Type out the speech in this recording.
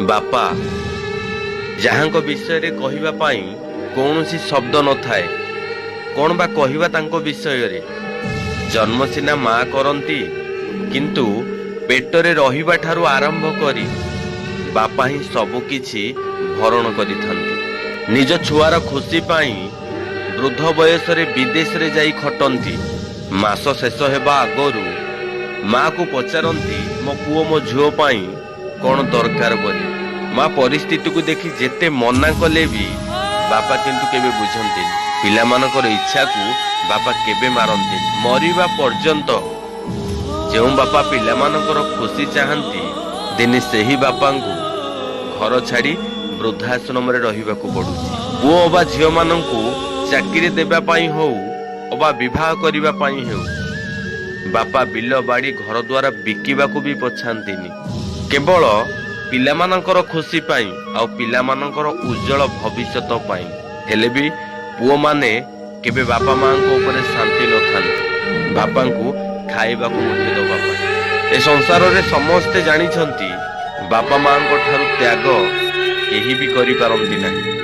ବାପା ଯାହାଙ୍କ ବିଷୟରେ କହିବା ପାଇଁ କୌଣସି ଶବ୍ଦ ନଥାଏ, କ'ଣ ବା କହିବା ତାଙ୍କ ବିଷୟରେ। ଜନ୍ମ ସିନା ମା କରନ୍ତି, କିନ୍ତୁ ପେଟରେ ରହିବା ଠାରୁ ଆରମ୍ଭ କରି ବାପା ହିଁ ସବୁ କିଛି ଭରଣ କରିଥାନ୍ତି। ନିଜ ଛୁଆର ଖୁସି ପାଇଁ ବୃଦ୍ଧ ବୟସରେ ବିଦେଶରେ ଯାଇ ଖଟନ୍ତି। ମାସ ଶେଷ ହେବା ଆଗରୁ ମାକୁ ପଚାରନ୍ତି, ମୋ ପୁଅ ମୋ ଝିଅ ପାଇଁ କ'ଣ ଦରକାର ବୋଲି। ମା ପରିସ୍ଥିତିକୁ ଦେଖି ଯେତେ ମନା କଲେ ବି ବାପା କିନ୍ତୁ କେବେ ବୁଝନ୍ତିନି। ପିଲାମାନଙ୍କର ଇଚ୍ଛାକୁ ବାପା କେବେ ମାରନ୍ତିନି। ମରିବା ପର୍ଯ୍ୟନ୍ତ ଯେଉଁ ବାପା ପିଲାମାନଙ୍କର ଖୁସି ଚାହାନ୍ତି, ଦିନେ ସେହି ବାପାଙ୍କୁ ଘର ଛାଡ଼ି ବୃଦ୍ଧାଶ୍ରମରେ ରହିବାକୁ ପଡୁଛି। ପୁଅ ଅବା ଝିଅମାନଙ୍କୁ ଚାକିରି ଦେବା ପାଇଁ ହଉ ଅବା ବିବାହ କରିବା ପାଇଁ ହେଉ, ବାପା ବିଲ ବାଡ଼ି ଘର ଦ୍ୱାର ବିକିବାକୁ ବି ପଛାନ୍ତିନି। କେବଳ ପିଲାମାନଙ୍କର ଖୁସି ପାଇଁ ଆଉ ପିଲାମାନଙ୍କର ଉଜ୍ଜଳ ଭବିଷ୍ୟତ ପାଇଁ। ହେଲେ ବି ପୁଅମାନେ କେବେ ବାପା ମାଙ୍କ ଉପରେ ଶାନ୍ତି ନଥାନ୍ତି, ବାପାଙ୍କୁ ଖାଇବାକୁ ମୁଠେ ଦେବା ପାଇଁ। ଏ ସଂସାରରେ ସମସ୍ତେ ଜାଣିଛନ୍ତି, ବାପା ମାଙ୍କ ଠାରୁ ତ୍ୟାଗ କେହି ବି କରିପାରନ୍ତି ନାହିଁ।